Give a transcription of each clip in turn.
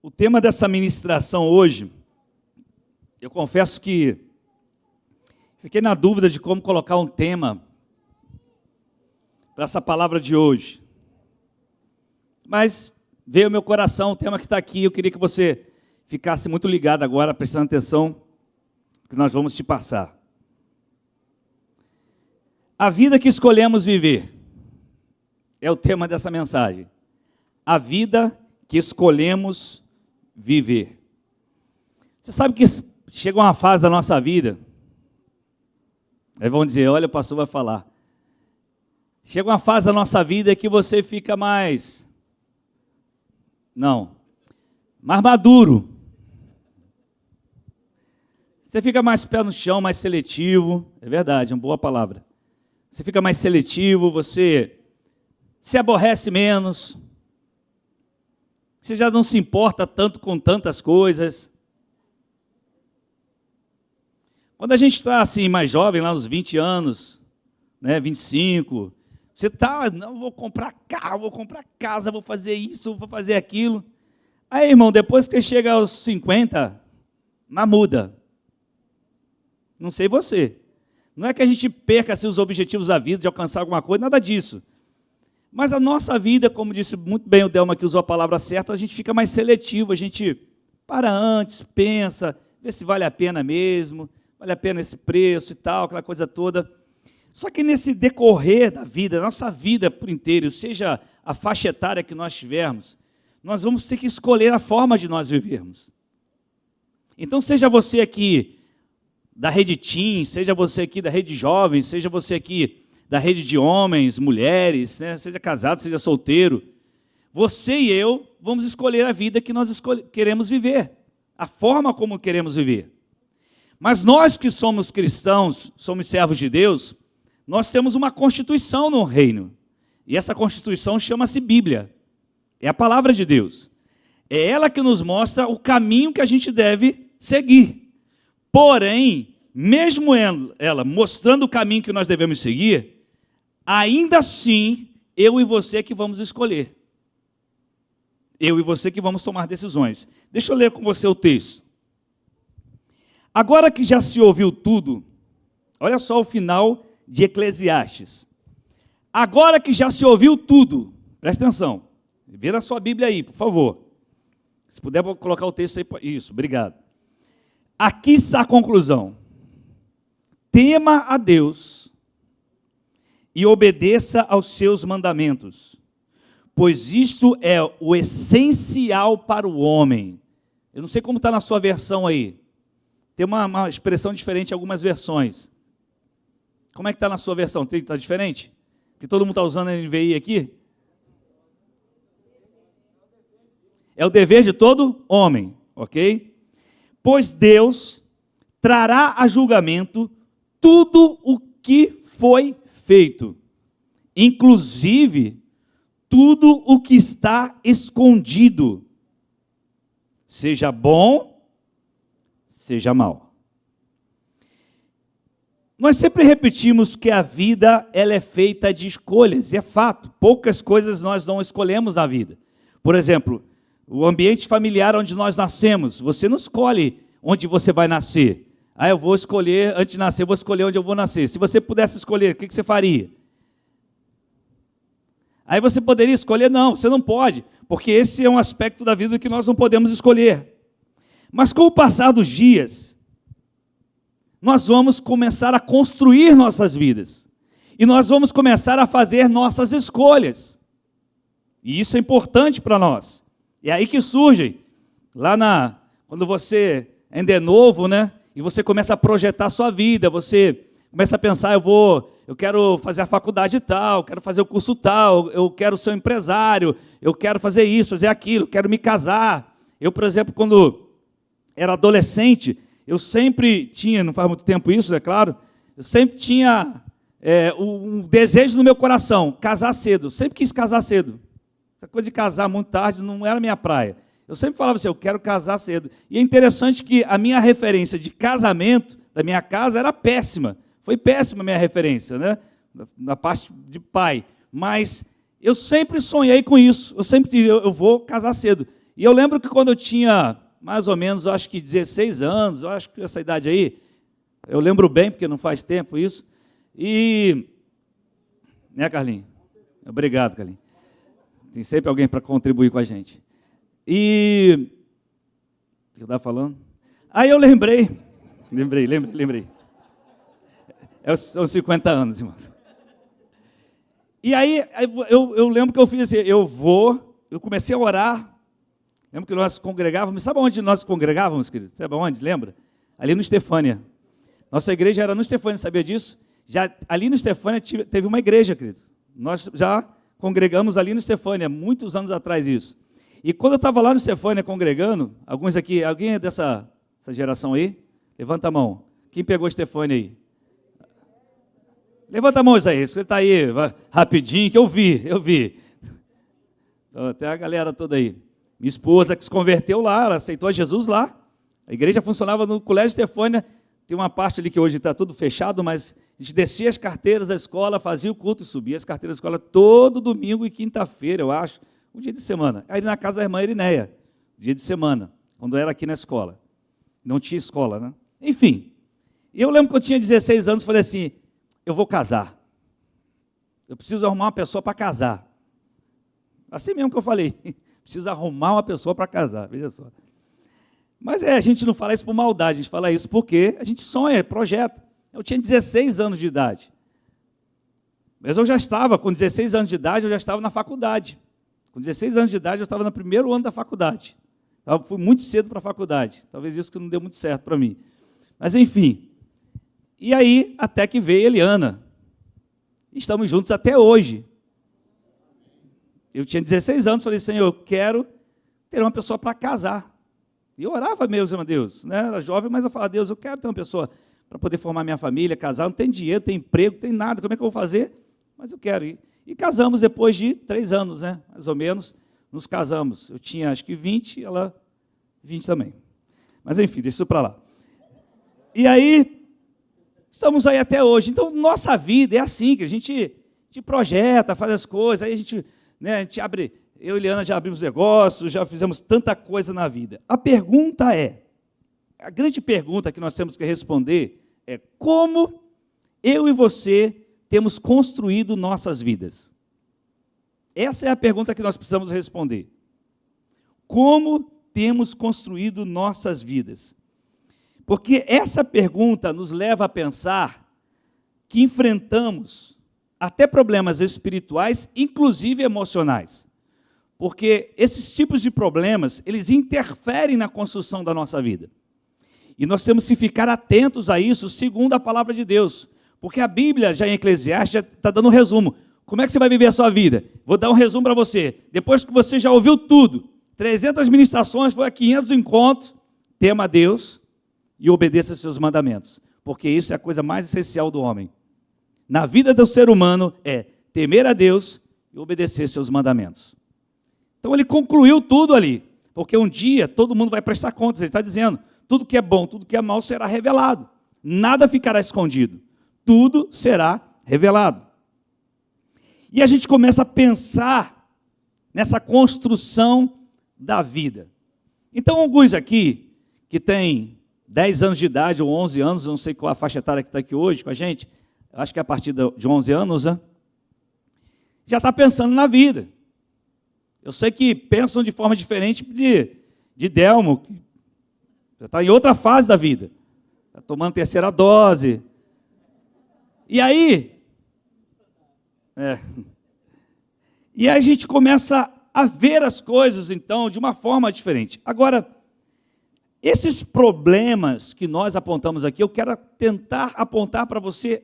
O tema dessa ministração hoje, eu confesso que fiquei na dúvida de como colocar um tema para essa palavra de hoje. Mas veio ao meu coração o tema que está aqui. Eu queria que você ficasse muito ligado agora, prestando atenção, que nós vamos te passar. A vida que escolhemos viver é o tema dessa mensagem. A vida que escolhemos viver. Você sabe que chega uma fase da nossa vida, aí vão dizer, olha, o pastor vai falar. Chega uma fase da nossa vida que você fica mais maduro. Você fica mais pé no chão, mais seletivo. É verdade, é uma boa palavra. Você fica mais seletivo, você se aborrece menos. Você já não se importa tanto com tantas coisas. Quando a gente está assim, mais jovem, lá nos 20 anos, 25, você está, não, vou comprar carro, vou comprar casa, vou fazer isso, vou fazer aquilo. Aí, irmão, depois que chega aos 50, mas muda. Não sei você. Não é que a gente perca assim, os objetivos da vida, de alcançar alguma coisa, nada disso. Mas a nossa vida, como disse muito bem o Delma, que usou a palavra certa, a gente fica mais seletivo, a gente para antes, pensa, vê se vale a pena mesmo, vale a pena esse preço e tal, aquela coisa toda. Só que nesse decorrer da vida, nossa vida por inteiro, seja a faixa etária que nós tivermos, nós vamos ter que escolher a forma de nós vivermos. Então, seja você aqui da rede teen, seja você aqui da rede jovem, seja você aqui da rede de homens, mulheres, né? Seja casado, seja solteiro, você e eu vamos escolher a vida que nós queremos viver, a forma como queremos viver. Mas nós que somos cristãos, somos servos de Deus, nós temos uma constituição no reino, e essa constituição chama-se Bíblia, é a palavra de Deus, é ela que nos mostra o caminho que a gente deve seguir. Porém, mesmo ela mostrando o caminho que nós devemos seguir, ainda assim, eu e você que vamos escolher. Eu e você que vamos tomar decisões. Deixa eu ler com você o texto. Agora que já se ouviu tudo, olha só o final de Eclesiastes. Agora que já se ouviu tudo, presta atenção, vira a sua Bíblia aí, por favor. Se puder colocar o texto aí, isso, obrigado. Aqui está a conclusão. Tema a Deus e obedeça aos seus mandamentos, pois isto é o essencial para o homem. Eu não sei como está na sua versão aí. Tem uma expressão diferente em algumas versões. Como é que está na sua versão? Está diferente? Porque todo mundo está usando a NVI aqui? É o dever de todo homem, ok? Pois Deus trará a julgamento tudo o que foi feito, inclusive tudo o que está escondido, seja bom, seja mal. Nós sempre repetimos que a vida ela é feita de escolhas, e é fato, poucas coisas nós não escolhemos na vida. Por exemplo, o ambiente familiar onde nós nascemos, você não escolhe onde você vai nascer. Eu vou escolher, antes de nascer, eu vou escolher onde eu vou nascer. Se você pudesse escolher, o que você faria? Aí você poderia escolher? Não, você não pode, porque esse é um aspecto da vida que nós não podemos escolher. Mas com o passar dos dias, nós vamos começar a construir nossas vidas. E nós vamos começar a fazer nossas escolhas. E isso é importante para nós. É aí que surgem, quando você ainda é novo, né? E você começa a projetar a sua vida, você começa a pensar, eu quero fazer a faculdade tal, quero fazer o curso tal, eu quero ser um empresário, eu quero fazer isso, fazer aquilo, quero me casar. Eu, por exemplo, quando era adolescente, eu sempre tinha, não faz muito tempo isso, é claro, eu sempre tinha um desejo no meu coração, casar cedo, sempre quis casar cedo. Essa coisa de casar muito tarde não era minha praia. Eu sempre falava assim, eu quero casar cedo. E é interessante que a minha referência de casamento da minha casa era péssima. Foi péssima a minha referência, né? Na parte de pai. Mas eu sempre sonhei com isso. Eu sempre disse, eu vou casar cedo. E eu lembro que quando eu tinha mais ou menos, eu acho que 16 anos, eu acho que essa idade aí, eu lembro bem, porque não faz tempo isso, e... Né, Carlinhos? Obrigado, Carlinhos. Tem sempre alguém para contribuir com a gente. E... O que eu estava falando? Aí eu lembrei. São 50 anos, irmãos. E aí eu lembro que eu fiz assim, eu comecei a orar. Lembro que nós congregávamos, sabe onde nós congregávamos, querido? Sabe onde? Lembra? Ali no Estefânia. Nossa igreja era no Estefânia, sabia disso? Já ali no Estefânia teve uma igreja, queridos. Nós já congregamos ali no Estefânia, muitos anos atrás isso. E quando eu estava lá no Estefânia congregando, alguns aqui, alguém é dessa geração aí? Levanta a mão. Quem pegou Estefânia aí? Levanta a mão, Isaías, você está aí, rapidinho, que eu vi. Então, até a galera toda aí. Minha esposa que se converteu lá, ela aceitou Jesus lá. A igreja funcionava no Colégio Estefânia. Tem uma parte ali que hoje está tudo fechado, mas a gente descia as carteiras da escola, fazia o culto e subia as carteiras da escola todo domingo e quinta-feira, eu acho, um dia de semana. Aí na casa da irmã Irineia, dia de semana, quando eu era aqui na escola. Não tinha escola, né? Enfim, eu lembro que eu tinha 16 anos, falei assim, eu vou casar. Eu preciso arrumar uma pessoa para casar. Assim mesmo que eu falei, preciso arrumar uma pessoa para casar, veja só. Mas a gente não fala isso por maldade, a gente fala isso porque a gente sonha, projeta. Eu tinha 16 anos de idade. Mas eu já estava, com 16 anos de idade, eu já estava na faculdade. Com 16 anos de idade, eu estava no primeiro ano da faculdade. Eu fui muito cedo para a faculdade. Talvez isso que não deu muito certo para mim. Mas, enfim. E aí, até que veio Eliana. Estamos juntos até hoje. Eu tinha 16 anos, falei, Senhor, eu quero ter uma pessoa para casar. E eu orava mesmo a Deus. Né? Era jovem, mas eu falava, Deus, eu quero ter uma pessoa para poder formar minha família, casar. Não tem dinheiro, não tem emprego, não tem nada. Como é que eu vou fazer? Mas eu quero ir. E casamos depois de 3 anos, né? Mais ou menos, nos casamos. Eu tinha, acho que 20, ela 20 também. Mas, enfim, deixa isso para lá. E aí, estamos aí até hoje. Então, nossa vida é assim, que a gente projeta, faz as coisas, aí a gente abre, eu e Eliana já abrimos negócios, já fizemos tanta coisa na vida. A pergunta é, a grande pergunta que nós temos que responder é como eu e você temos construído nossas vidas? Essa é a pergunta que nós precisamos responder. Como temos construído nossas vidas? Porque essa pergunta nos leva a pensar que enfrentamos até problemas espirituais, inclusive emocionais. Porque esses tipos de problemas, eles interferem na construção da nossa vida. E nós temos que ficar atentos a isso, segundo a palavra de Deus. Porque a Bíblia, já em Eclesiastes, já está dando um resumo. Como é que você vai viver a sua vida? Vou dar um resumo para você. Depois que você já ouviu tudo, 300 ministrações, foi a 500 encontros, tema a Deus e obedeça aos seus mandamentos. Porque isso é a coisa mais essencial do homem. Na vida do ser humano é temer a Deus e obedecer seus mandamentos. Então ele concluiu tudo ali. Porque um dia todo mundo vai prestar contas. Ele está dizendo, tudo que é bom, tudo que é mal será revelado. Nada ficará escondido. Tudo será revelado. E a gente começa a pensar nessa construção da vida. Então, alguns aqui, que têm 10 anos de idade ou 11 anos, não sei qual a faixa etária que está aqui hoje com a gente, acho que é a partir de 11 anos, né? Já está pensando na vida. Eu sei que pensam de forma diferente de Delmo, que já está em outra fase da vida. Está tomando terceira dose. E aí, e aí a gente começa a ver as coisas, então, de uma forma diferente. Agora, esses problemas que nós apontamos aqui, eu quero tentar apontar para você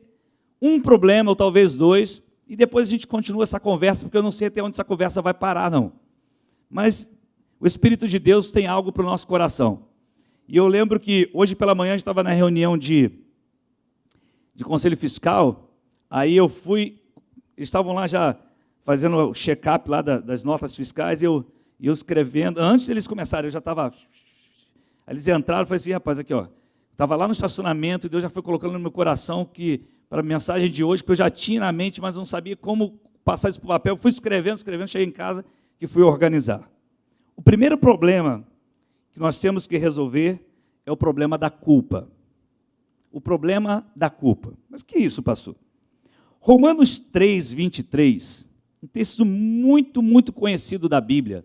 um problema, ou talvez 2, e depois a gente continua essa conversa, porque eu não sei até onde essa conversa vai parar, não. Mas o Espírito de Deus tem algo para o nosso coração. E eu lembro que hoje pela manhã a gente estava na reunião de conselho fiscal, aí eu fui, eles estavam lá já fazendo o check-up lá das notas fiscais, e eu escrevendo, antes deles começarem, eu já estava, aí eles entraram e falei assim, rapaz, aqui ó, estava lá no estacionamento, e Deus já foi colocando no meu coração que, para a mensagem de hoje, que eu já tinha na mente, mas não sabia como passar isso para o papel, fui escrevendo, cheguei em casa, que fui organizar. O primeiro problema que nós temos que resolver é o problema da culpa. O problema da culpa. Mas que é isso, pastor? Romanos 3, 23, um texto muito, muito conhecido da Bíblia.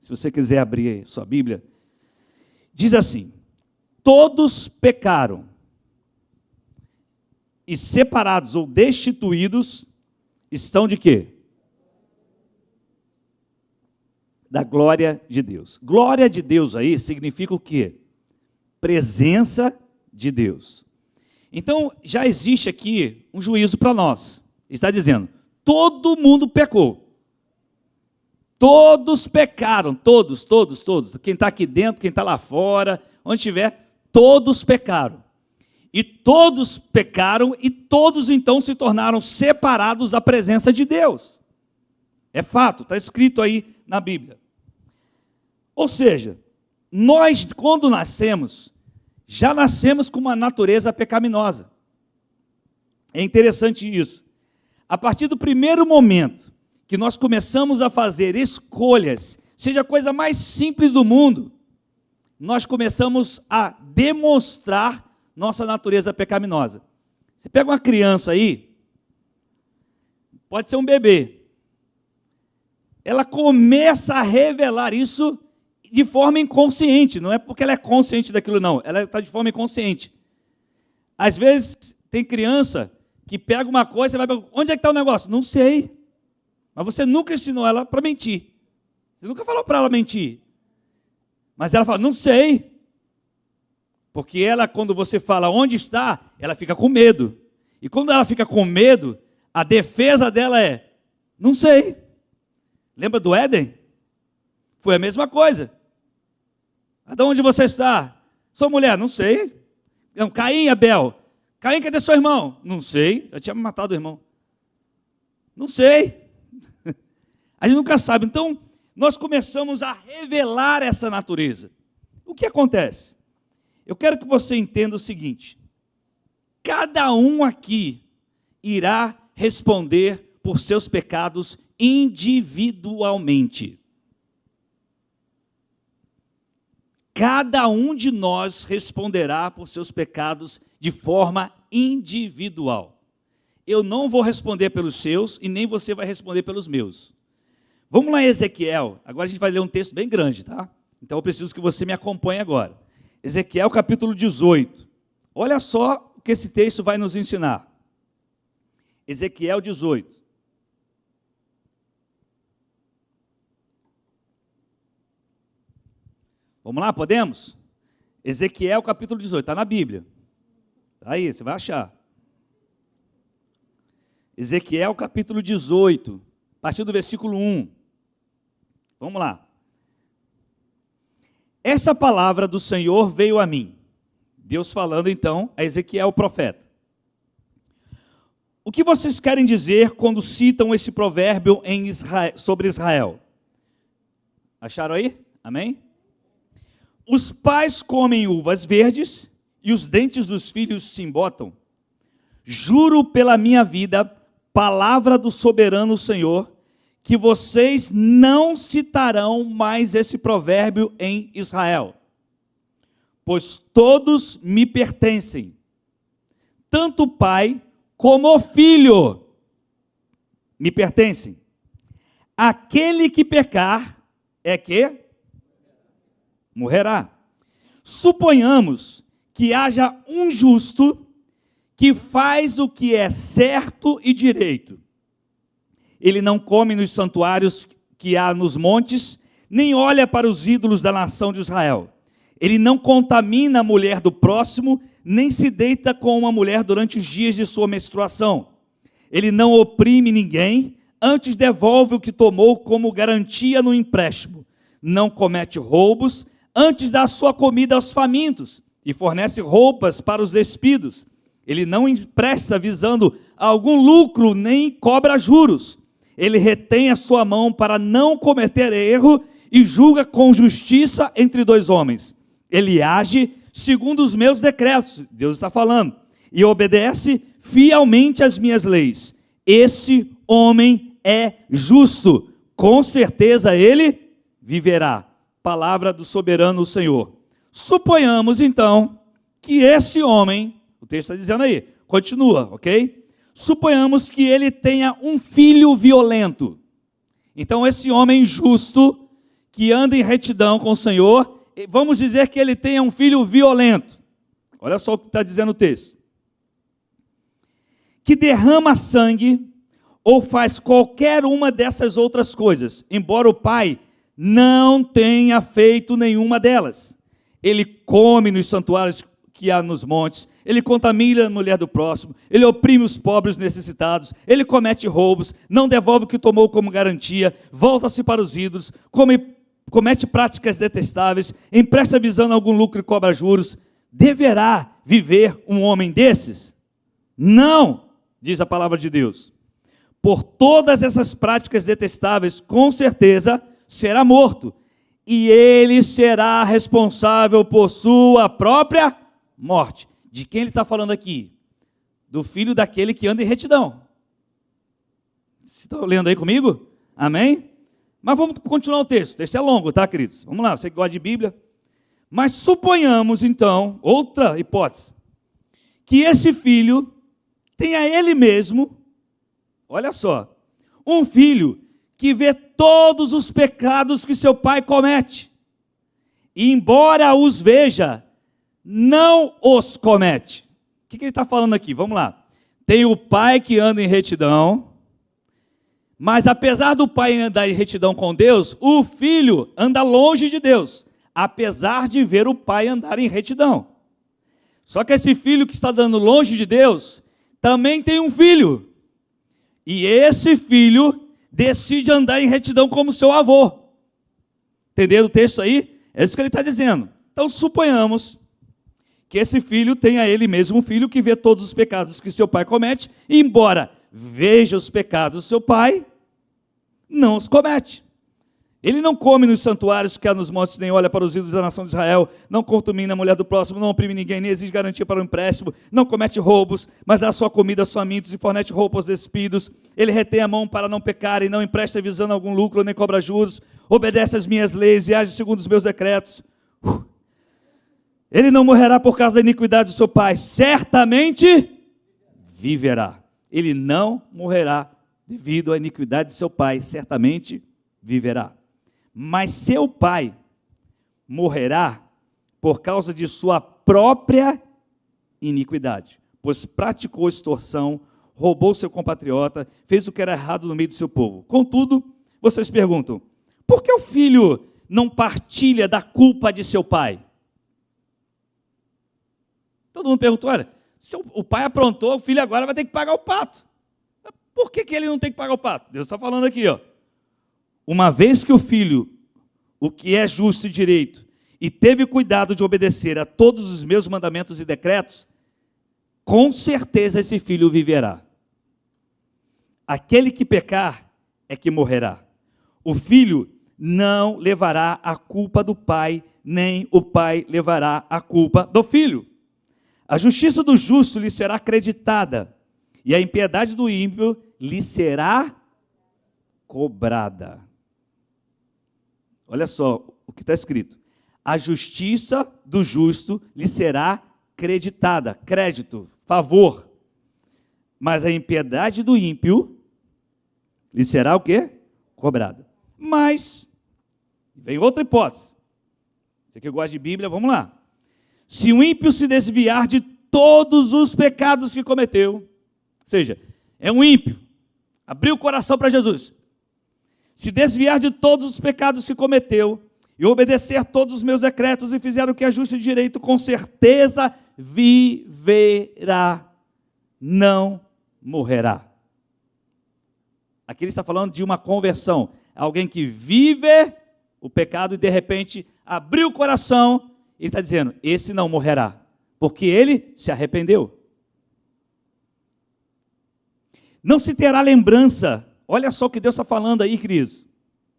Se você quiser abrir sua Bíblia, diz assim: todos pecaram e separados ou destituídos estão de quê? Da glória de Deus. Glória de Deus aí significa o quê? Presença de Deus. Então, já existe aqui um juízo para nós. Ele está dizendo, todo mundo pecou. Todos pecaram, todos. Quem está aqui dentro, quem está lá fora, onde estiver, todos pecaram. E todos pecaram e todos então se tornaram separados da presença de Deus. É fato, está escrito aí na Bíblia. Ou seja, nós quando nascemos, já nascemos com uma natureza pecaminosa. É interessante isso. A partir do primeiro momento que nós começamos a fazer escolhas, seja a coisa mais simples do mundo, nós começamos a demonstrar nossa natureza pecaminosa. Você pega uma criança aí, pode ser um bebê, ela começa a revelar isso de forma inconsciente, não é porque ela é consciente daquilo não, ela está de forma inconsciente. Às vezes tem criança que pega uma coisa, você vai perguntar, onde é que está o negócio? Não sei, mas você nunca ensinou ela para mentir, você nunca falou para ela mentir, mas ela fala, não sei, porque ela, quando você fala onde está, ela fica com medo, e quando ela fica com medo, a defesa dela é, não sei. Lembra do Éden? Foi a mesma coisa. De onde você está? Sou mulher, não sei. Não, Caim, Abel. Caim, cadê seu irmão? Não sei, eu tinha matado o irmão. Não sei. A gente nunca sabe. Então, nós começamos a revelar essa natureza. O que acontece? Eu quero que você entenda o seguinte: cada um aqui irá responder por seus pecados individualmente. Cada um de nós responderá por seus pecados de forma individual. Eu não vou responder pelos seus e nem você vai responder pelos meus. Vamos lá em Ezequiel. Agora a gente vai ler um texto bem grande, tá? Então eu preciso que você me acompanhe agora. Ezequiel capítulo 18. Olha só o que esse texto vai nos ensinar. Ezequiel 18. Vamos lá, podemos? Ezequiel capítulo 18, está na Bíblia. Está aí, você vai achar. Ezequiel capítulo 18, a partir do versículo 1. Vamos lá. Essa palavra do Senhor veio a mim. Deus falando então a Ezequiel, o profeta. O que vocês querem dizer quando citam esse provérbio em Israel, sobre Israel? Acharam aí? Amém? Os pais comem uvas verdes e os dentes dos filhos se embotam. Juro pela minha vida, palavra do soberano Senhor, que vocês não citarão mais esse provérbio em Israel, pois todos me pertencem, tanto o pai como o filho me pertencem. Aquele que pecar é que morrerá. Suponhamos que haja um justo que faz o que é certo e direito. Ele não come nos santuários que há nos montes, nem olha para os ídolos da nação de Israel. Ele não contamina a mulher do próximo, nem se deita com uma mulher durante os dias de sua menstruação. Ele não oprime ninguém, antes devolve o que tomou como garantia no empréstimo. Não comete roubos, antes dá sua comida aos famintos e fornece roupas para os despidos. Ele não empresta visando algum lucro, nem cobra juros. Ele retém a sua mão para não cometer erro e julga com justiça entre dois homens. Ele age segundo os meus decretos, Deus está falando, e obedece fielmente às minhas leis. Esse homem é justo, com certeza ele viverá. Palavra do soberano Senhor. Suponhamos, então, que esse homem, o texto está dizendo aí, continua, ok? Suponhamos que ele tenha um filho violento. Então, esse homem justo, que anda em retidão com o Senhor, vamos dizer que ele tenha um filho violento. Olha só o que está dizendo o texto. Que derrama sangue ou faz qualquer uma dessas outras coisas, embora o pai não tenha feito nenhuma delas. Ele come nos santuários que há nos montes, ele contamina a mulher do próximo, ele oprime os pobres necessitados, ele comete roubos, não devolve o que tomou como garantia, volta-se para os ídolos, comete práticas detestáveis, empresta visando algum lucro e cobra juros. Deverá viver um homem desses? Não, diz a palavra de Deus. Por todas essas práticas detestáveis, com certeza, será morto, e ele será responsável por sua própria morte. De quem ele está falando aqui? Do filho daquele que anda em retidão. Vocês estão lendo aí comigo? Amém? Mas vamos continuar o texto. O texto é longo, tá, queridos? Vamos lá, você que gosta de Bíblia. Mas suponhamos, então, outra hipótese, que esse filho tenha ele mesmo, olha só, um filho que vê todos os pecados que seu pai comete, e embora os veja, não os comete. O que ele está falando aqui? Vamos lá. Tem o pai que anda em retidão, mas apesar do pai andar em retidão com Deus, o filho anda longe de Deus, apesar de ver o pai andar em retidão. Só que esse filho que está andando longe de Deus, também tem um filho, e esse filho decide andar em retidão como seu avô. Entenderam o texto aí? É isso que ele está dizendo. Então suponhamos que esse filho tenha ele mesmo um filho que vê todos os pecados que seu pai comete, e embora veja os pecados do seu pai, não os comete. Ele não come nos santuários que há nos montes, nem olha para os ídolos da nação de Israel, não contamina a mulher do próximo, não oprime ninguém, nem exige garantia para o empréstimo, não comete roubos, mas dá sua comida aos famintos e fornece roupa aos despidos. Ele retém a mão para não pecar e não empresta visando algum lucro, nem cobra juros, obedece às minhas leis e age segundo os meus decretos. Ele não morrerá por causa da iniquidade do seu pai, certamente viverá. Ele não morrerá devido à iniquidade de seu pai, certamente viverá. Mas seu pai morrerá por causa de sua própria iniquidade, pois praticou extorsão, roubou seu compatriota, fez o que era errado no meio do seu povo. Contudo, vocês perguntam, por que o filho não partilha da culpa de seu pai? Todo mundo perguntou, olha, se o pai aprontou, o filho agora vai ter que pagar o pato. Por que ele não tem que pagar o pato? Deus está falando aqui, ó. Uma vez que o filho, o que é justo e direito, e teve cuidado de obedecer a todos os meus mandamentos e decretos, com certeza esse filho viverá. Aquele que pecar é que morrerá. O filho não levará a culpa do pai, nem o pai levará a culpa do filho. A justiça do justo lhe será acreditada, e a impiedade do ímpio lhe será cobrada. Olha só o que está escrito. A justiça do justo lhe será creditada, crédito, favor. Mas a impiedade do ímpio lhe será o quê? Cobrada. Mas, vem outra hipótese. Você que gosta de Bíblia, vamos lá. Se o ímpio se desviar de todos os pecados que cometeu, ou seja, é um ímpio, abriu o coração para Jesus, se desviar de todos os pecados que cometeu e obedecer todos os meus decretos e fizer o que é justo e direito, com certeza viverá, não morrerá. Aqui ele está falando de uma conversão, alguém que vive o pecado e de repente abriu o coração, ele está dizendo, esse não morrerá, porque ele se arrependeu. Não se terá lembrança. Olha só o que Deus está falando aí, queridos.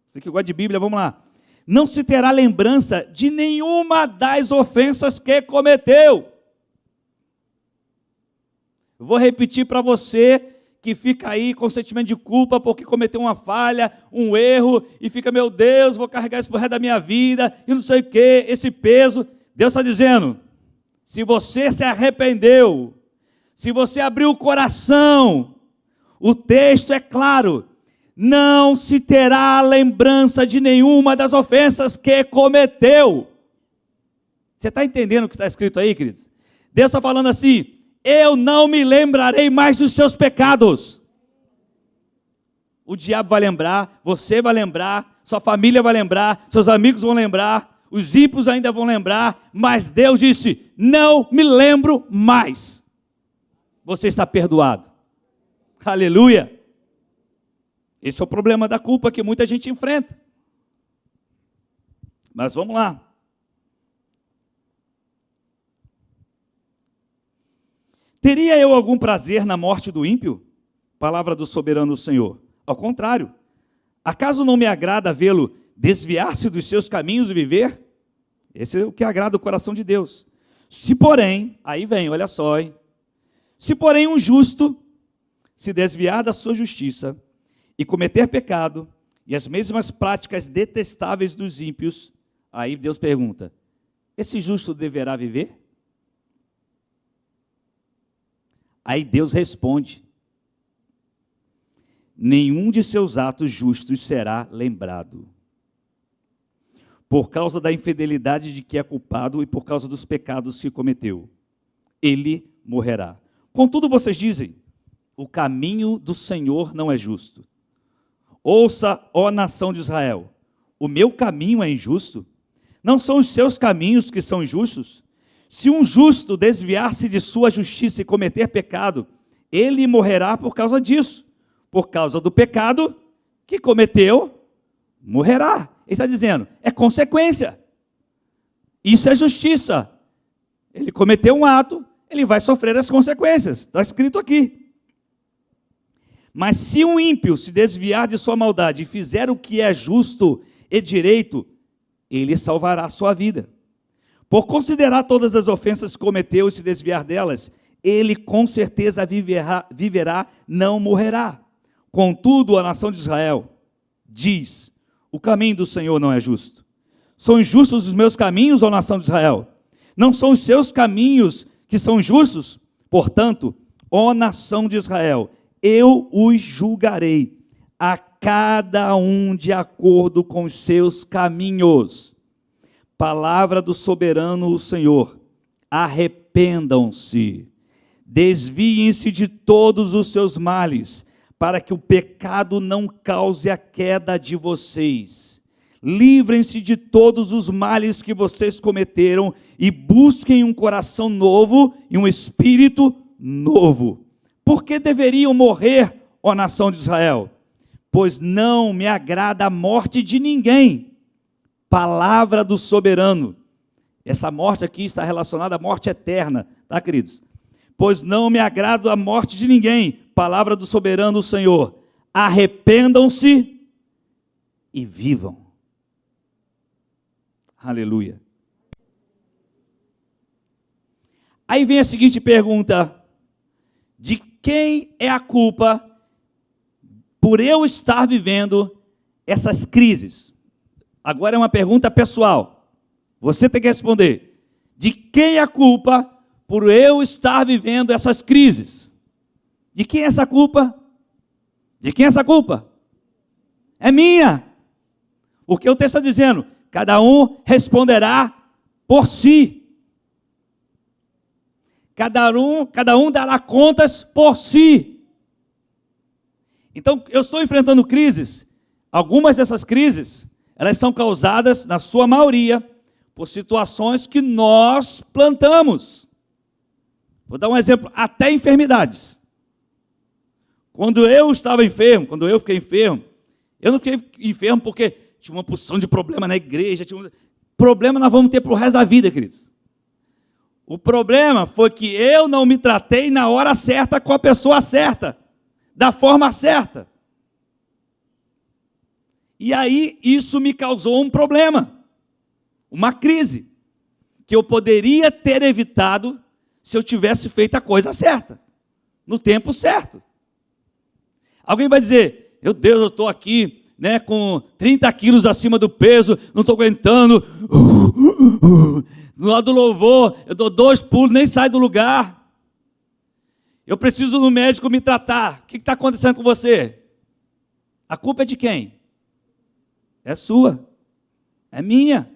Você que gosta de Bíblia, vamos lá. Não se terá lembrança de nenhuma das ofensas que cometeu. Eu vou repetir para você que fica aí com sentimento de culpa porque cometeu uma falha, um erro, e fica, meu Deus, vou carregar isso pro resto da minha vida, e não sei o que, esse peso. Deus está dizendo, se você se arrependeu, se você abriu o coração, o texto é claro, não se terá lembrança de nenhuma das ofensas que cometeu. Você está entendendo o que está escrito aí, queridos? Deus está falando assim, eu não me lembrarei mais dos seus pecados. O diabo vai lembrar, você vai lembrar, sua família vai lembrar, seus amigos vão lembrar, os ímpios ainda vão lembrar, mas Deus disse, não me lembro mais. Você está perdoado. Aleluia. Esse é o problema da culpa que muita gente enfrenta. Mas vamos lá. Teria eu algum prazer na morte do ímpio? Palavra do soberano Senhor. Ao contrário, acaso não me agrada vê-lo desviar-se dos seus caminhos e viver? Esse é o que agrada o coração de Deus. Se porém, aí vem, olha só, hein? Se porém um justo se desviar da sua justiça e cometer pecado e as mesmas práticas detestáveis dos ímpios, aí Deus pergunta, esse justo deverá viver? Aí Deus responde, nenhum de seus atos justos será lembrado, por causa da infidelidade de que é culpado e por causa dos pecados que cometeu. Ele morrerá. Contudo, vocês dizem, o caminho do Senhor não é justo. Ouça, ó nação de Israel, o meu caminho é injusto? Não são os seus caminhos que são injustos? Se um justo desviar-se de sua justiça e cometer pecado, ele morrerá por causa disso. Por causa do pecado que cometeu, morrerá. Ele está dizendo, é consequência. Isso é justiça. Ele cometeu um ato, ele vai sofrer as consequências. Está escrito aqui. Mas se um ímpio se desviar de sua maldade e fizer o que é justo e direito, ele salvará a sua vida. Por considerar todas as ofensas que cometeu e se desviar delas, ele com certeza viverá, não morrerá. Contudo, a nação de Israel diz, o caminho do Senhor não é justo. São injustos os meus caminhos, ó nação de Israel? Não são os seus caminhos que são justos? Portanto, ó nação de Israel, eu os julgarei, a cada um de acordo com os seus caminhos. Palavra do soberano o Senhor, arrependam-se, desviem-se de todos os seus males, para que o pecado não cause a queda de vocês. Livrem-se de todos os males que vocês cometeram e busquem um coração novo e um espírito novo. Por que deveriam morrer, ó nação de Israel? Pois não me agrada a morte de ninguém. Palavra do soberano. Essa morte aqui está relacionada à morte eterna, tá, queridos? Pois não me agrada a morte de ninguém. Palavra do soberano o Senhor. Arrependam-se e vivam. Aleluia. Aí vem a seguinte pergunta: de quem é a culpa por eu estar vivendo essas crises? Agora é uma pergunta pessoal. Você tem que responder. De quem é a culpa por eu estar vivendo essas crises? De quem é essa culpa? De quem é essa culpa? É minha. Porque o texto está dizendo, cada um responderá por si. Cada um dará contas por si. Então, eu estou enfrentando crises. Algumas dessas crises, elas são causadas, na sua maioria, por situações que nós plantamos. Vou dar um exemplo, até enfermidades. Quando eu estava enfermo, quando eu fiquei enfermo, eu não fiquei enfermo porque tinha uma porção de problema na igreja. Problema nós vamos ter para o resto da vida, queridos. O problema foi que eu não me tratei na hora certa com a pessoa certa, da forma certa. E aí isso me causou um problema, uma crise, que eu poderia ter evitado se eu tivesse feito a coisa certa, no tempo certo. Alguém vai dizer, meu Deus, eu estou aqui, né, com 30 quilos acima do peso, não estou aguentando. No lado do louvor, eu dou 2 pulos, nem saio do lugar. Eu preciso do médico me tratar. O que está acontecendo com você? A culpa é de quem? É sua. É minha.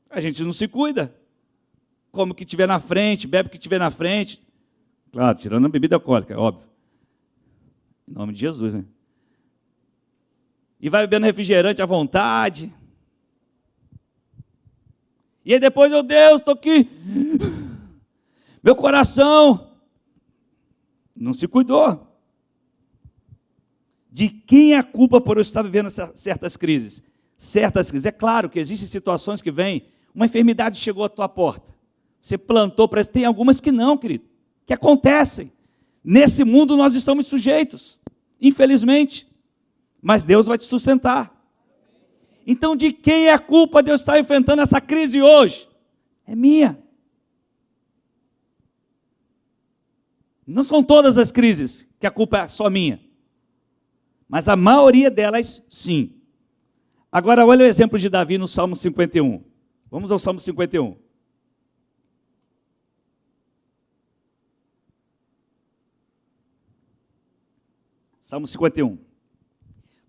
A gente não se cuida. Come o que tiver na frente, bebe o que tiver na frente. Claro, tirando a bebida alcoólica, é óbvio. Em nome de Jesus, né? E vai bebendo refrigerante à vontade. E aí depois, meu Deus, estou aqui. Meu coração não se cuidou. De quem é a culpa por eu estar vivendo certas crises? Certas crises. É claro que existem situações que vêm, uma enfermidade chegou à tua porta. Você plantou para isso. Tem algumas que não, querido, que acontecem. Nesse mundo nós estamos sujeitos, infelizmente. Mas Deus vai te sustentar. Então, de quem é a culpa de eu estar enfrentando essa crise hoje? É minha. Não são todas as crises que a culpa é só minha. Mas a maioria delas, sim. Agora, olha o exemplo de Davi no Salmo 51. Vamos ao Salmo 51. Salmo 51.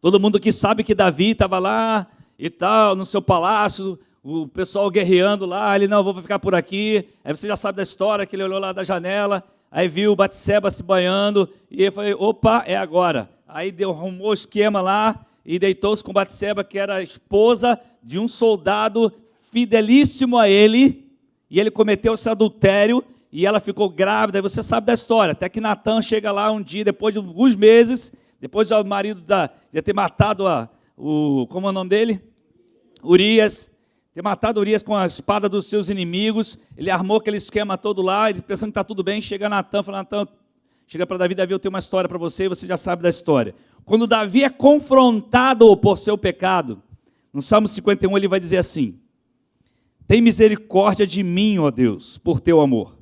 Todo mundo que sabe que Davi estava lá e tal, no seu palácio, o pessoal guerreando lá, ele, não, vou ficar por aqui. Aí você já sabe da história, que ele olhou lá da janela, aí viu Batseba se banhando, e ele falou, opa, é agora. Aí arrumou o esquema lá, e deitou-se com Batseba, que era a esposa de um soldado fidelíssimo a ele, e ele cometeu esse adultério, e ela ficou grávida, e você sabe da história, até que Natan chega lá um dia, depois de alguns meses, depois o marido de ter matado como é o nome dele? Urias, ter matado Urias com a espada dos seus inimigos, ele armou aquele esquema todo lá, ele pensando que está tudo bem, chega Natan, fala, Natan, chega para Davi, Davi, eu tenho uma história para você, e você já sabe da história. Quando Davi é confrontado por seu pecado, no Salmo 51 ele vai dizer assim, tem misericórdia de mim, ó Deus, por teu amor,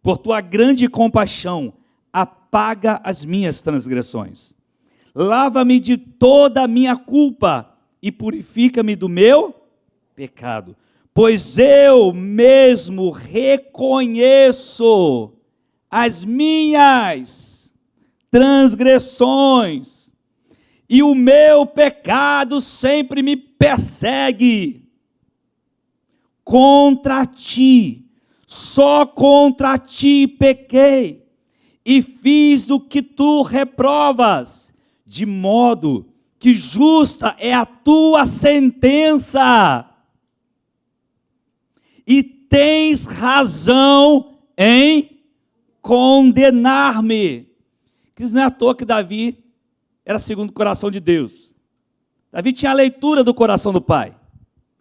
por tua grande compaixão, apaga as minhas transgressões. Lava-me de toda a minha culpa e purifica-me do meu pecado, pois eu mesmo reconheço as minhas transgressões e o meu pecado sempre me persegue. Contra ti, só contra ti pequei e fiz o que tu reprovas, de modo que justa é a tua sentença, e tens razão em condenar-me. Que não é à toa que Davi era segundo o coração de Deus. Davi tinha a leitura do coração do Pai.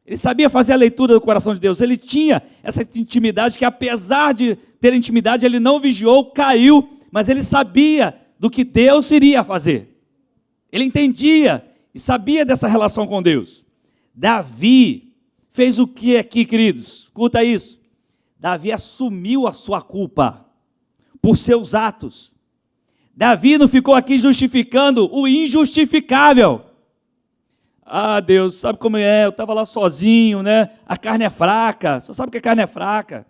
Ele sabia fazer a leitura do coração de Deus. Ele tinha essa intimidade que, apesar de ter intimidade, ele não vigiou, caiu, mas ele sabia do que Deus iria fazer. Ele entendia e sabia dessa relação com Deus. Davi fez o que aqui, queridos? Escuta isso. Davi assumiu a sua culpa por seus atos. Davi não ficou aqui justificando o injustificável. Ah, Deus, sabe como é? Eu estava lá sozinho, né? A carne é fraca. Você sabe que a carne é fraca.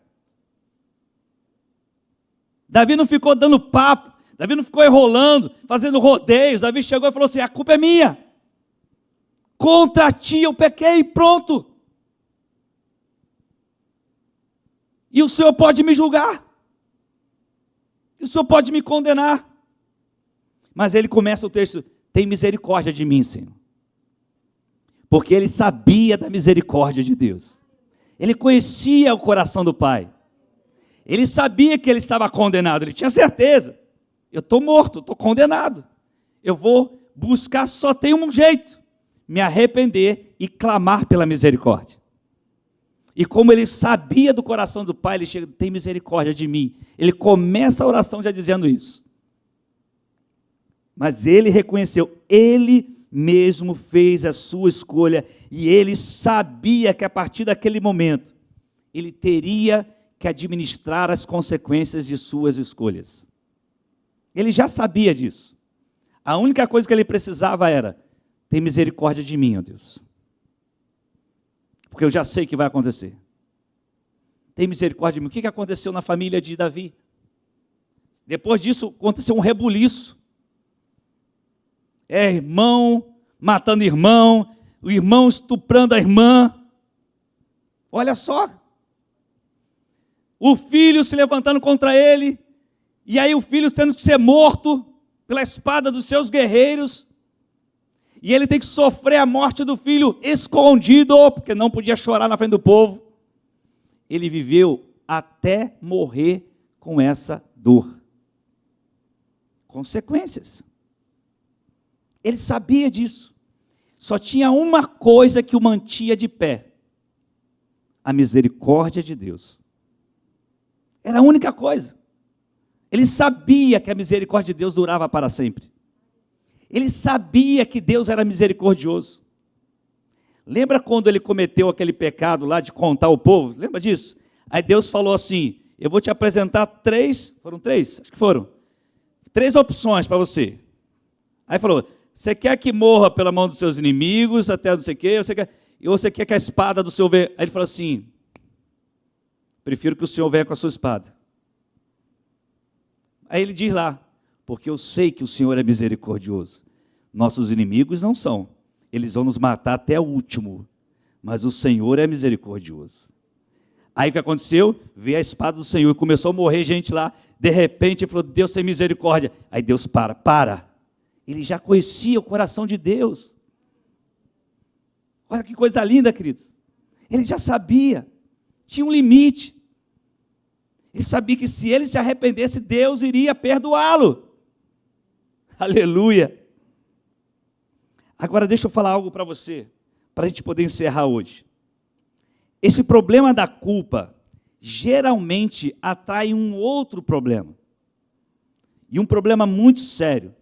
Davi não ficou dando papo. Davi não ficou enrolando, fazendo rodeios. Davi chegou e falou assim, a culpa é minha. Contra ti eu pequei e pronto. E o Senhor pode me julgar. E o Senhor pode me condenar. Mas ele começa o texto, tem misericórdia de mim, Senhor. Porque ele sabia da misericórdia de Deus. Ele conhecia o coração do Pai. Ele sabia que ele estava condenado, ele tinha certeza. Eu estou morto, estou condenado. Eu vou buscar, só tem um jeito, me arrepender e clamar pela misericórdia. E como ele sabia do coração do Pai, ele chega, tem misericórdia de mim. Ele começa a oração já dizendo isso. Mas ele reconheceu, ele mesmo fez a sua escolha, e ele sabia que a partir daquele momento, ele teria que administrar as consequências de suas escolhas. Ele já sabia disso. A única coisa que ele precisava era: tem misericórdia de mim, ó Deus. Porque eu já sei que vai acontecer. Tem misericórdia de mim. O que aconteceu na família de Davi? Depois disso, aconteceu um rebuliço. Irmão matando irmão, o irmão estuprando a irmã. Olha só. O filho se levantando contra ele, e aí o filho tendo que ser morto pela espada dos seus guerreiros, e ele tem que sofrer a morte do filho escondido, porque não podia chorar na frente do povo. Ele viveu até morrer com essa dor. Consequências. Ele sabia disso. Só tinha uma coisa que o mantia de pé: a misericórdia de Deus. Era a única coisa. Ele sabia que a misericórdia de Deus durava para sempre. Ele sabia que Deus era misericordioso. Lembra quando ele cometeu aquele pecado lá de contar o povo? Lembra disso? Aí Deus falou assim: eu vou te apresentar foram três? Acho que foram. 3 opções para você. Aí falou: você quer que morra pela mão dos seus inimigos, até não sei o quê, ou você quer que a espada do Senhor venha? Aí ele falou assim: prefiro que o Senhor venha com a sua espada. Aí ele diz lá: porque eu sei que o Senhor é misericordioso. Nossos inimigos não são. Eles vão nos matar até o último. Mas o Senhor é misericordioso. Aí o que aconteceu? Veio a espada do Senhor e começou a morrer gente lá. De repente ele falou: Deus tem misericórdia. Aí Deus para. Ele já conhecia o coração de Deus. Olha que coisa linda, queridos. Ele já sabia. Tinha um limite. Ele sabia que se ele se arrependesse, Deus iria perdoá-lo. Aleluia. Agora deixa eu falar algo para você, para a gente poder encerrar hoje. Esse problema da culpa geralmente atrai um outro problema. E um problema muito sério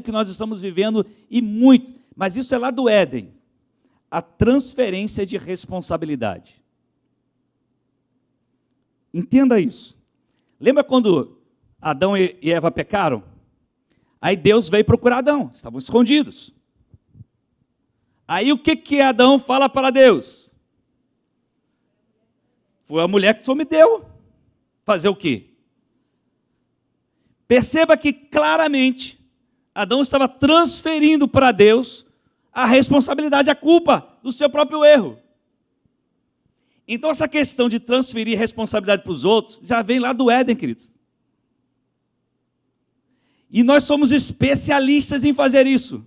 que nós estamos vivendo, mas isso é lá do Éden. A transferência de responsabilidade. Entenda isso. Lembra quando Adão e Eva pecaram? Aí Deus veio procurar Adão, estavam escondidos. Aí o que Adão fala para Deus? Foi a mulher que o Senhor me deu. Fazer o quê? Perceba que claramente Adão estava transferindo para Deus a responsabilidade, a culpa do seu próprio erro. Então essa questão de transferir responsabilidade para os outros já vem lá do Éden, queridos. E nós somos especialistas em fazer isso.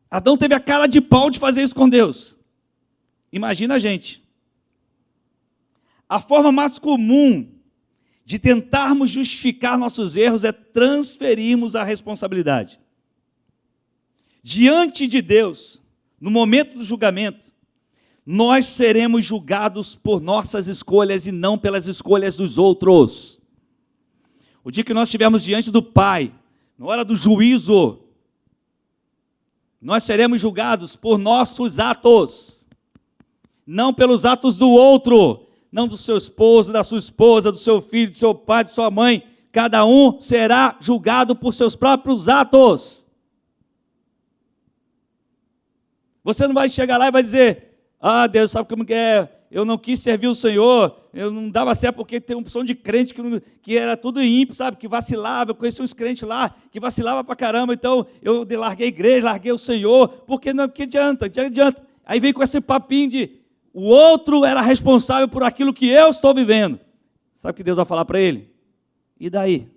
Adão teve a cara de pau de fazer isso com Deus. Imagina a gente. A forma mais comum de tentarmos justificar nossos erros é transferirmos a responsabilidade. Diante de Deus, no momento do julgamento, nós seremos julgados por nossas escolhas e não pelas escolhas dos outros. O dia que nós estivermos diante do Pai, na hora do juízo, nós seremos julgados por nossos atos, não pelos atos do outro, não do seu esposo, da sua esposa, do seu filho, do seu pai, de sua mãe. Cada um será julgado por seus próprios atos. Você não vai chegar lá e vai dizer: ah, Deus, sabe como que é? Eu não quis servir o Senhor, eu não dava certo porque tem uma opção de crente que era tudo ímpio, sabe? Que vacilava. Eu conheci uns crentes lá que vacilava pra caramba, então eu larguei a igreja, larguei o Senhor, porque não, que adianta? Aí vem com esse papinho de o outro era responsável por aquilo que eu estou vivendo. Sabe o que Deus vai falar para ele? E daí?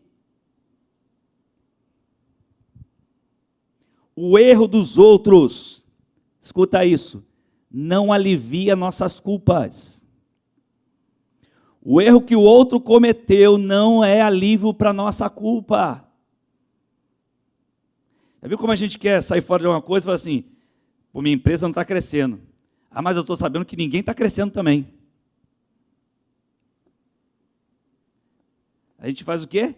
O erro dos outros, escuta isso, não alivia nossas culpas. O erro que o outro cometeu não é alívio para nossa culpa. Já viu como a gente quer sair fora de alguma coisa e fala assim: pô, minha empresa não está crescendo. Ah, mas eu estou sabendo que ninguém está crescendo também. A gente faz o quê?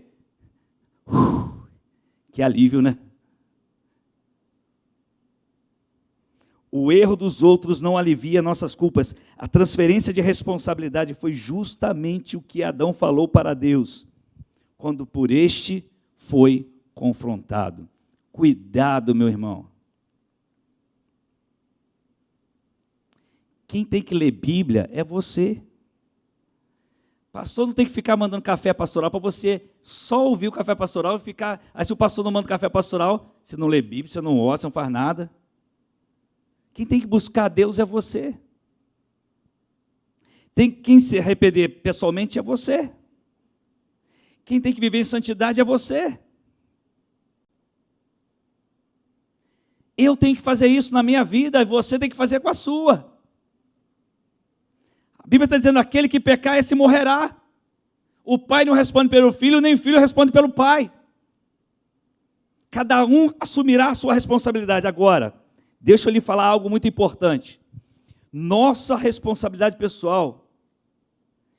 Que alívio, né? O erro dos outros não alivia nossas culpas. A transferência de responsabilidade foi justamente o que Adão falou para Deus. quando por este foi confrontado. Cuidado, meu irmão. Quem tem que ler Bíblia é você. Pastor não tem que ficar mandando café pastoral para você só ouvir o café pastoral e ficar... Aí se o pastor não manda café pastoral, você não lê Bíblia, você não ora, você não faz nada. Quem tem que buscar Deus é você. Quem se arrepender pessoalmente é você. Quem tem que viver em santidade é você. Eu tenho que fazer isso na minha vida, e você tem que fazer com a sua. A Bíblia está dizendo, aquele que pecar, esse morrerá. O pai não responde pelo filho, nem o filho responde pelo pai. Cada um assumirá a sua responsabilidade. Agora, deixa eu lhe falar algo muito importante. Nossa responsabilidade pessoal,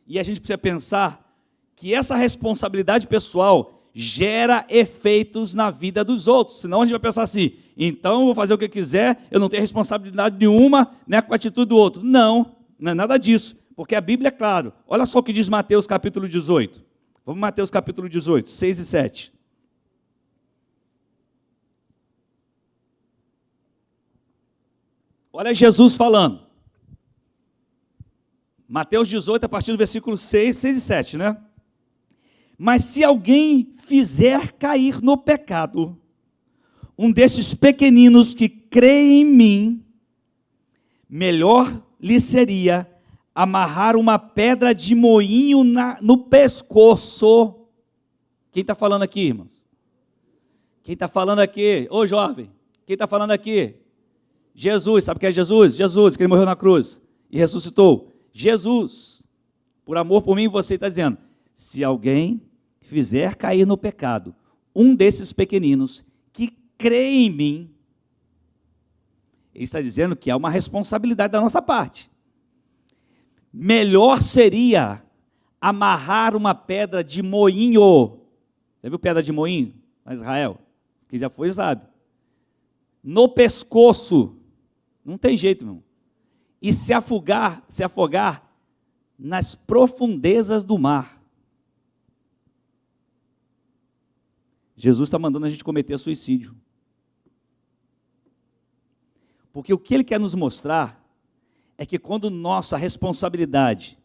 e a gente precisa pensar que essa responsabilidade pessoal gera efeitos na vida dos outros. Senão a gente vai pensar assim, então eu vou fazer o que eu quiser, eu não tenho responsabilidade nenhuma, né, com a atitude do outro. Não, não é nada disso, porque a Bíblia é claro. Olha só o que diz Mateus capítulo 18. Vamos Mateus capítulo 18, 6 e 7. Olha Jesus falando. Mateus 18, a partir do versículo 6 e 7, né? Mas se alguém fizer cair no pecado um desses pequeninos que creem em mim, melhor lhe seria amarrar uma pedra de moinho no pescoço. Quem está falando aqui, irmãos? Quem está falando aqui? Ô jovem, quem está falando aqui? Jesus, sabe quem é Jesus? Jesus, que ele morreu na cruz e ressuscitou. Jesus, por amor por mim, você está dizendo, se alguém fizer cair no pecado um desses pequeninos que crê em mim, ele está dizendo que há uma responsabilidade da nossa parte. Melhor seria amarrar uma pedra de moinho. Já viu pedra de moinho na Israel? Quem já foi sabe. No pescoço. Não tem jeito, meu irmão. E se afogar nas profundezas do mar. Jesus está mandando a gente cometer suicídio. Porque o que ele quer nos mostrar é que quando nossa responsabilidade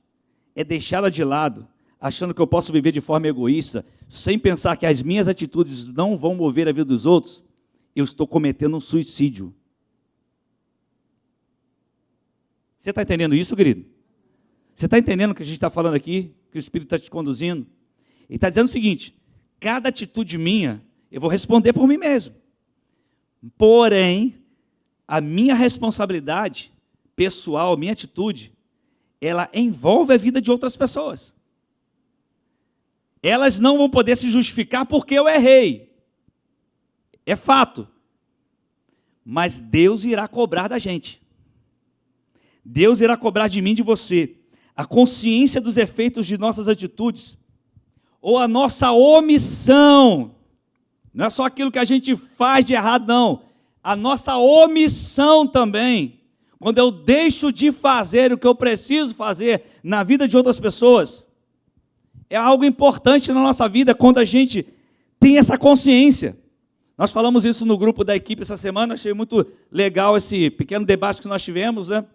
é deixá-la de lado, achando que eu posso viver de forma egoísta, sem pensar que as minhas atitudes não vão mover a vida dos outros, eu estou cometendo um suicídio. Você está entendendo isso, querido? Você está entendendo o que a gente está falando aqui? Que o Espírito está te conduzindo? Ele está dizendo o seguinte, cada atitude minha, eu vou responder por mim mesmo. Porém, a minha responsabilidade pessoal, minha atitude, ela envolve a vida de outras pessoas. Elas não vão poder se justificar porque eu errei. É fato. Mas Deus irá cobrar da gente. Deus irá cobrar de mim e de você a consciência dos efeitos de nossas atitudes ou a nossa omissão. Não é só aquilo que a gente faz de errado, não. A nossa omissão também. Quando eu deixo de fazer o que eu preciso fazer na vida de outras pessoas, é algo importante na nossa vida quando a gente tem essa consciência. Nós falamos isso no grupo da equipe essa semana, achei muito legal esse pequeno debate que nós tivemos, né?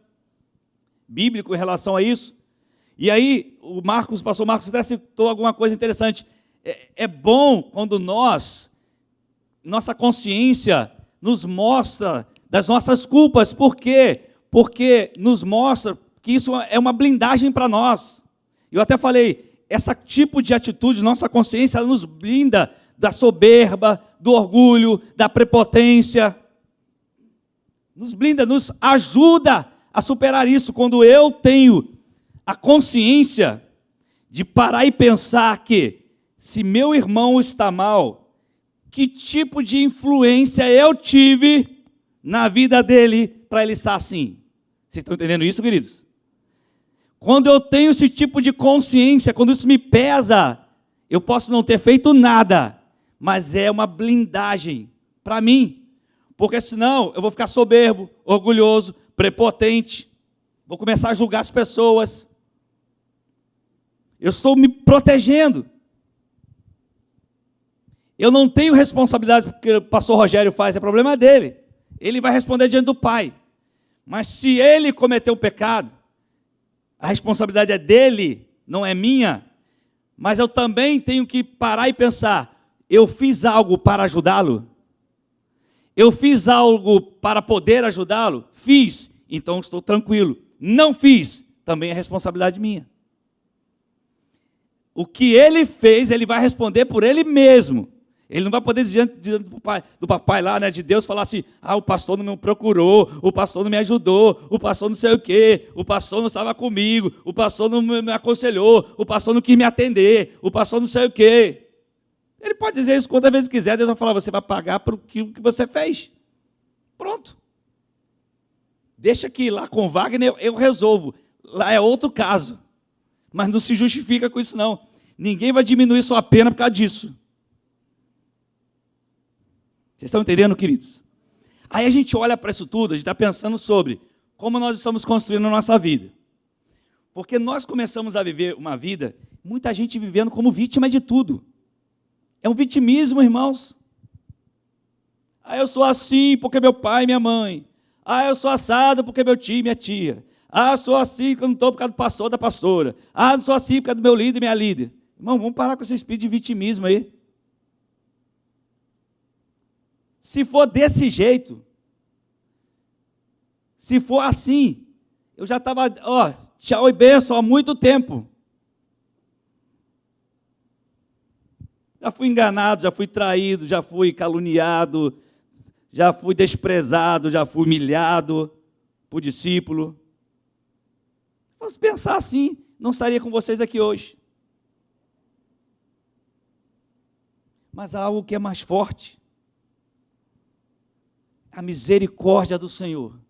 Bíblico em relação a isso. E aí, pastor Marcos até citou alguma coisa interessante. É bom quando nossa consciência nos mostra das nossas culpas. Por quê? Porque nos mostra que isso é uma blindagem para nós. Eu até falei, esse tipo de atitude, nossa consciência, ela nos blinda da soberba, do orgulho, da prepotência. Nos blinda, nos ajuda a superar isso. Quando eu tenho a consciência de parar e pensar que, se meu irmão está mal, que tipo de influência eu tive na vida dele para ele estar assim? Vocês estão entendendo isso, queridos? Quando eu tenho esse tipo de consciência, quando isso me pesa, eu posso não ter feito nada, mas é uma blindagem para mim, porque senão eu vou ficar soberbo, orgulhoso, prepotente, vou começar a julgar as pessoas. Eu estou me protegendo. Eu não tenho responsabilidade porque o pastor Rogério faz, é problema dele. Ele vai responder diante do Pai. Mas se ele cometeu o pecado, a responsabilidade é dele, não é minha. Mas eu também tenho que parar e pensar, eu fiz algo para ajudá-lo? Eu fiz algo para poder ajudá-lo? Fiz, então estou tranquilo. Não fiz, também é responsabilidade minha. O que ele fez, ele vai responder por ele mesmo. Ele não vai poder diante do papai lá, né, de Deus, falar assim, o pastor não me procurou, o pastor não me ajudou, o pastor não sei o quê, o pastor não estava comigo, o pastor não me aconselhou, o pastor não quis me atender, o pastor não sei o quê. Ele pode dizer isso quantas vezes quiser, Deus vai falar, você vai pagar por aquilo que você fez. Pronto. Deixa que lá com Wagner eu resolvo. Lá é outro caso. Mas não se justifica com isso não. Ninguém vai diminuir sua pena por causa disso. Vocês estão entendendo, queridos? Aí a gente olha para isso tudo, a gente está pensando sobre como nós estamos construindo a nossa vida. Porque nós começamos a viver uma vida, muita gente vivendo como vítima de tudo. É um vitimismo, irmãos. Eu sou assim porque meu pai e minha mãe. Eu sou assado porque meu tio e minha tia. Eu sou assim porque eu não estou por causa do pastor ou da pastora. Não sou assim por causa do meu líder e minha líder. Irmão, vamos parar com esse espírito de vitimismo aí. Se for desse jeito, se for assim, eu já estava, tchau e benção há muito tempo. Já fui enganado, já fui traído, já fui caluniado, já fui desprezado, já fui humilhado por discípulo. Se fosse pensar assim, não estaria com vocês aqui hoje. Mas há algo que é mais forte. A misericórdia do Senhor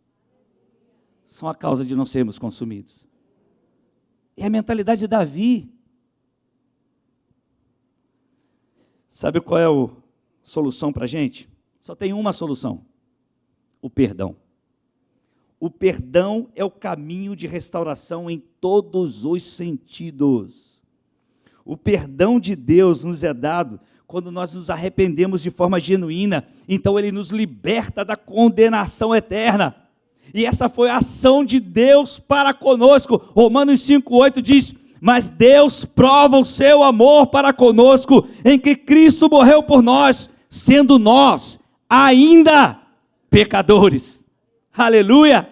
são a causa de não sermos consumidos. É a mentalidade de Davi. Sabe qual é a solução para a gente? Só tem uma solução: o perdão. O perdão é o caminho de restauração em todos os sentidos. O perdão de Deus nos é dado quando nós nos arrependemos de forma genuína, então Ele nos liberta da condenação eterna. E essa foi a ação de Deus para conosco. Romanos 5,8 diz, mas Deus prova o seu amor para conosco, em que Cristo morreu por nós, sendo nós ainda pecadores. Aleluia!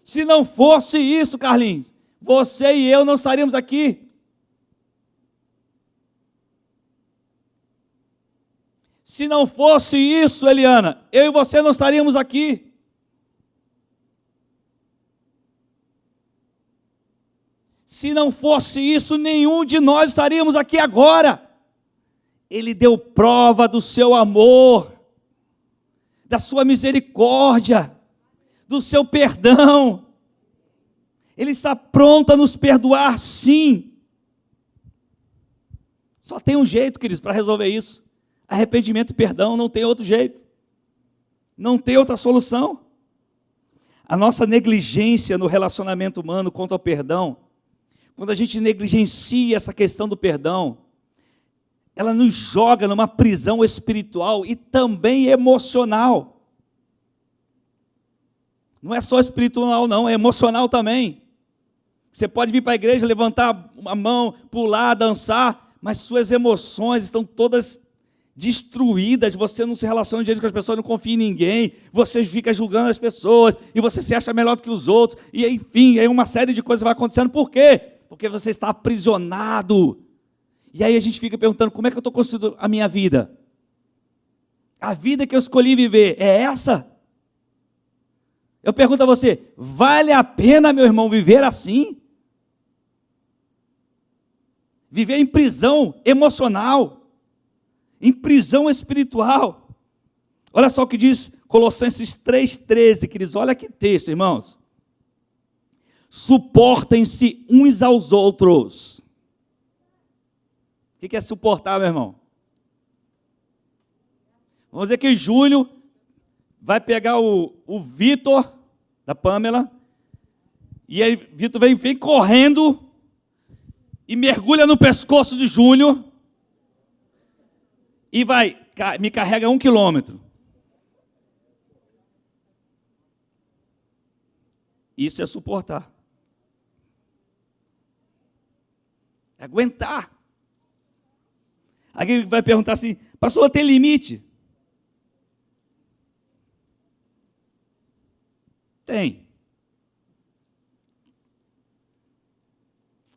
Se não fosse isso, Carlinhos, você e eu não estaríamos aqui. Se não fosse isso, Eliana, eu e você não estaríamos aqui. Se não fosse isso, nenhum de nós estaríamos aqui agora. Ele deu prova do seu amor, da sua misericórdia, do seu perdão. Ele está pronto a nos perdoar, sim. Só tem um jeito, queridos, para resolver isso. Arrependimento e perdão, não tem outro jeito. Não tem outra solução. A nossa negligência no relacionamento humano quanto ao perdão, quando a gente negligencia essa questão do perdão, ela nos joga numa prisão espiritual e também emocional. Não é só espiritual não, é emocional também. Você pode vir para a igreja, levantar a mão, pular, dançar, mas suas emoções estão todas destruídas, você não se relaciona direito com as pessoas, não confia em ninguém, você fica julgando as pessoas, e você se acha melhor do que os outros, e enfim, aí uma série de coisas vai acontecendo. Por quê? Porque você está aprisionado. E aí a gente fica perguntando, como é que eu estou construindo a minha vida? A vida que eu escolhi viver é essa? Eu pergunto a você, vale a pena, meu irmão, viver assim? Viver em prisão emocional, em prisão espiritual. Olha só o que diz Colossenses 3,13, queridos, olha que texto, irmãos. Suportem-se uns aos outros. O que é suportar, meu irmão? Vamos dizer que Júlio vai pegar o Vitor, da Pamela, e aí Vitor vem correndo e mergulha no pescoço de Júnior, e me carrega 1 quilômetro. Isso é suportar. É aguentar. Alguém vai perguntar assim, pastor, tem limite? Tem.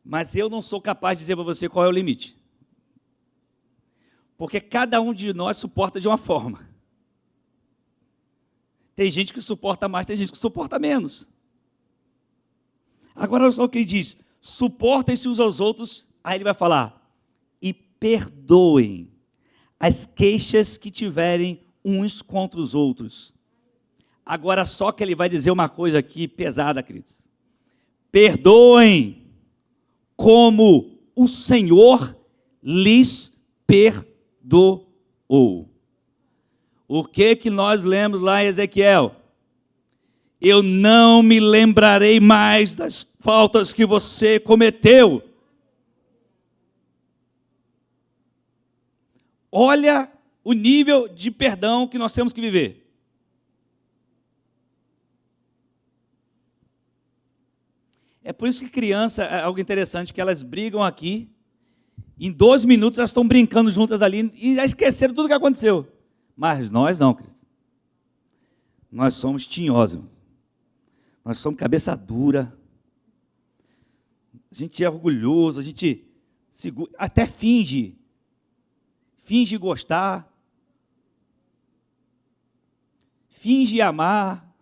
Mas eu não sou capaz de dizer para você qual é o limite. Porque cada um de nós suporta de uma forma. Tem gente que suporta mais, tem gente que suporta menos. Agora olha só o que ele diz, suportem-se uns aos outros, aí ele vai falar, e perdoem as queixas que tiverem uns contra os outros. Agora só que ele vai dizer uma coisa aqui pesada, queridos. Perdoem como o Senhor lhes perdoou. O que nós lemos lá em Ezequiel? Eu não me lembrarei mais das faltas que você cometeu. Olha o nível de perdão que nós temos que viver. É por isso que criança é algo interessante, que elas brigam aqui, em 2 minutos elas estão brincando juntas ali, e já esqueceram tudo o que aconteceu. Mas nós não, querido. Nós somos tinhosos. Nós somos cabeça dura. A gente é orgulhoso, a gente até finge gostar, finge amar,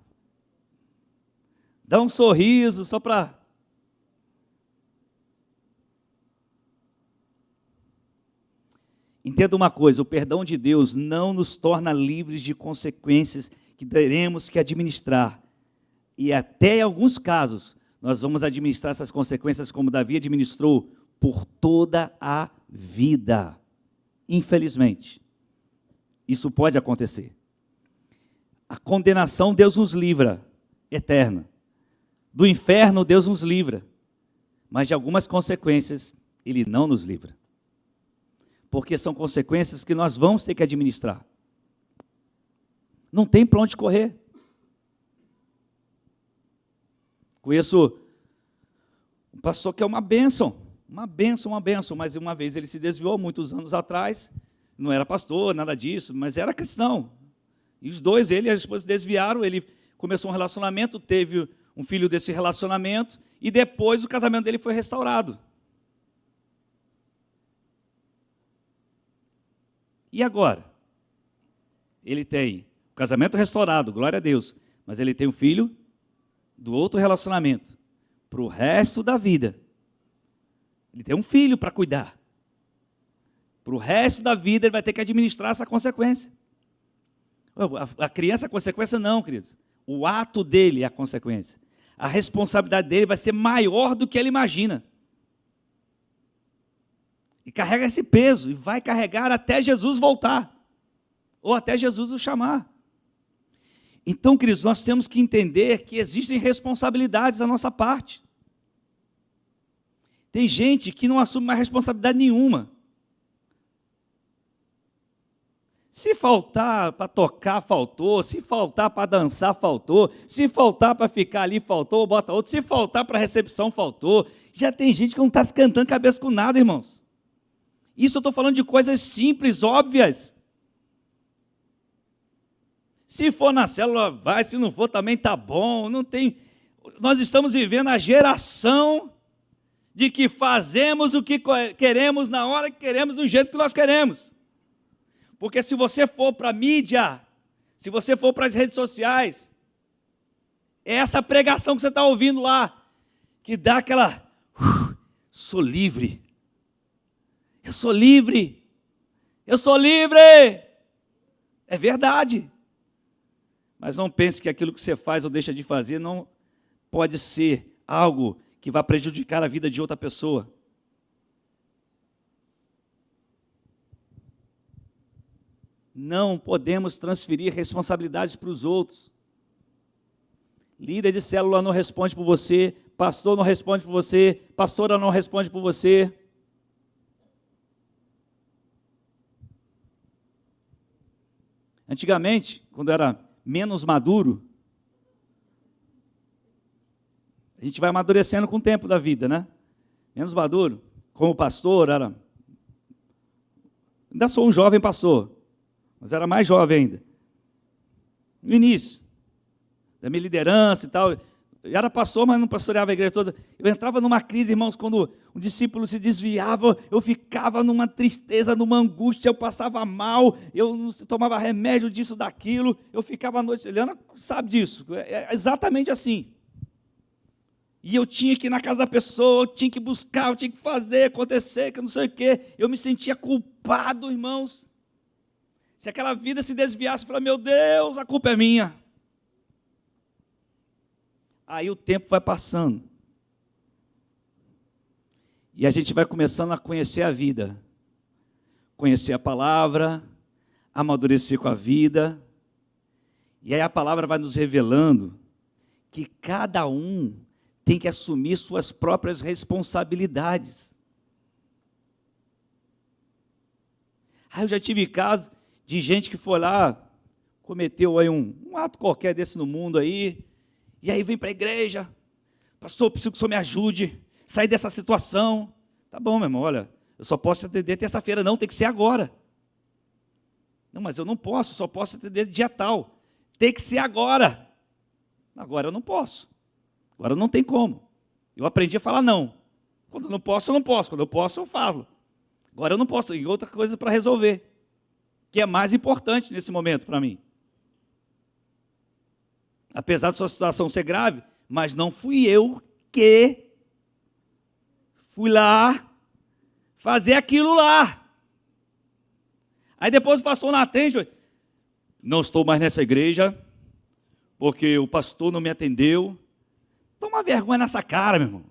dá um sorriso só para... Entenda uma coisa, o perdão de Deus não nos torna livres de consequências que teremos que administrar. E até em alguns casos, nós vamos administrar essas consequências como Davi administrou por toda a vida. Infelizmente, isso pode acontecer. A condenação Deus nos livra, eterna. Do inferno Deus nos livra. Mas de algumas consequências Ele não nos livra. Porque são consequências que nós vamos ter que administrar. Não tem para onde correr. Conheço um pastor que é uma bênção, mas uma vez ele se desviou, muitos anos atrás, não era pastor, nada disso, mas era cristão. E os dois, ele e a esposa, se desviaram, ele começou um relacionamento, teve um filho desse relacionamento, e depois o casamento dele foi restaurado. E agora? Ele tem o casamento restaurado, glória a Deus, mas ele tem um filho do outro relacionamento, para o resto da vida. Ele tem um filho para cuidar. Para o resto da vida ele vai ter que administrar essa consequência. A criança é a consequência não, queridos. O ato dele é a consequência. A responsabilidade dele vai ser maior do que ele imagina. E carrega esse peso, e vai carregar até Jesus voltar. Ou até Jesus o chamar. Então, queridos, nós temos que entender que existem responsabilidades da nossa parte. Tem gente que não assume mais responsabilidade nenhuma. Se faltar para tocar, faltou. Se faltar para dançar, faltou. Se faltar para ficar ali, faltou, bota outro. Se faltar para recepção, faltou. Já tem gente que não está se cantando cabeça com nada, irmãos. Isso eu estou falando de coisas simples, óbvias. Se for na célula, vai. Se não for, também está bom. Não tem... Nós estamos vivendo a geração de que fazemos o que queremos, na hora que queremos, do jeito que nós queremos. Porque se você for para a mídia, se você for para as redes sociais, é essa pregação que você está ouvindo lá, que dá aquela... sou livre. Eu sou livre. Eu sou livre. É verdade. Mas não pense que aquilo que você faz ou deixa de fazer não pode ser algo que vai prejudicar a vida de outra pessoa. Não podemos transferir responsabilidades para os outros. Líder de célula não responde por você, pastor não responde por você, pastora não responde por você. Antigamente, quando era menos maduro, a gente vai amadurecendo com o tempo da vida, né? Menos maduro, como pastor, ainda sou um jovem pastor, mas era mais jovem ainda. No início, da minha liderança e tal, eu era pastor, mas não pastoreava a igreja toda. Eu entrava numa crise, irmãos, quando um discípulo se desviava, eu ficava numa tristeza, numa angústia, eu passava mal, eu não tomava remédio disso, daquilo, eu ficava à noite. Eliana sabe disso, é exatamente assim. E eu tinha que ir na casa da pessoa, eu tinha que buscar, eu tinha que fazer acontecer, que eu não sei o quê. Eu me sentia culpado, irmãos. Se aquela vida se desviasse, eu falava, meu Deus, a culpa é minha. Aí o tempo vai passando. E a gente vai começando a conhecer a vida. Conhecer a palavra, amadurecer com a vida. E aí a palavra vai nos revelando que cada um tem que assumir suas próprias responsabilidades. Aí eu já tive casos de gente que foi lá, cometeu aí um ato qualquer desse no mundo aí, e aí vem para a igreja, pastor, preciso que o senhor me ajude, sair dessa situação. Tá bom, meu irmão, olha, eu só posso te atender terça-feira, não, tem que ser agora. Não, mas eu não posso, só posso atender dia tal. Tem que ser agora. Agora eu não posso. Agora não tem como. Eu aprendi a falar não. Quando eu não posso, eu não posso. Quando eu posso, eu falo. Agora eu não posso. E outra coisa para resolver, que é mais importante nesse momento para mim. Apesar de sua situação ser grave, mas não fui eu que fui lá fazer aquilo lá. Aí depois o pastor não atende. Não estou mais nessa igreja, porque o pastor não me atendeu. Toma vergonha nessa cara, meu irmão.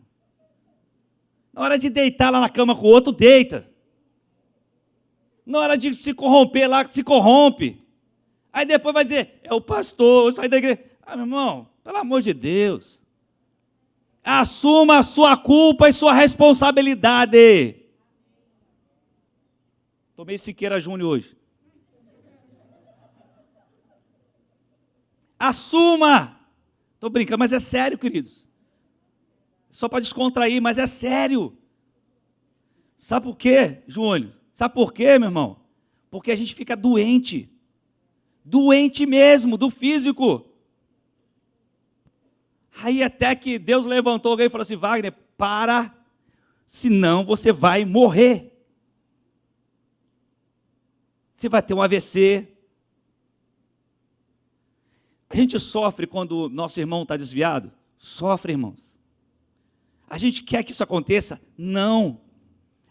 Na hora de deitar lá na cama com o outro, deita. Na hora de se corromper lá, se corrompe. Aí depois vai dizer, é o pastor, eu saí da igreja. Ah, meu irmão, pelo amor de Deus. Assuma a sua culpa e sua responsabilidade. Tomei Siqueira Júnior hoje. Assuma. Estou brincando, mas é sério, queridos. Só para descontrair, mas é sério. Sabe por quê, Júnior? Sabe por quê, meu irmão? Porque a gente fica doente. Doente mesmo, do físico. Aí até que Deus levantou alguém e falou assim, Wagner, para, senão você vai morrer. Você vai ter um AVC. A gente sofre quando nosso irmão está desviado? Sofre, irmãos. A gente quer que isso aconteça? Não.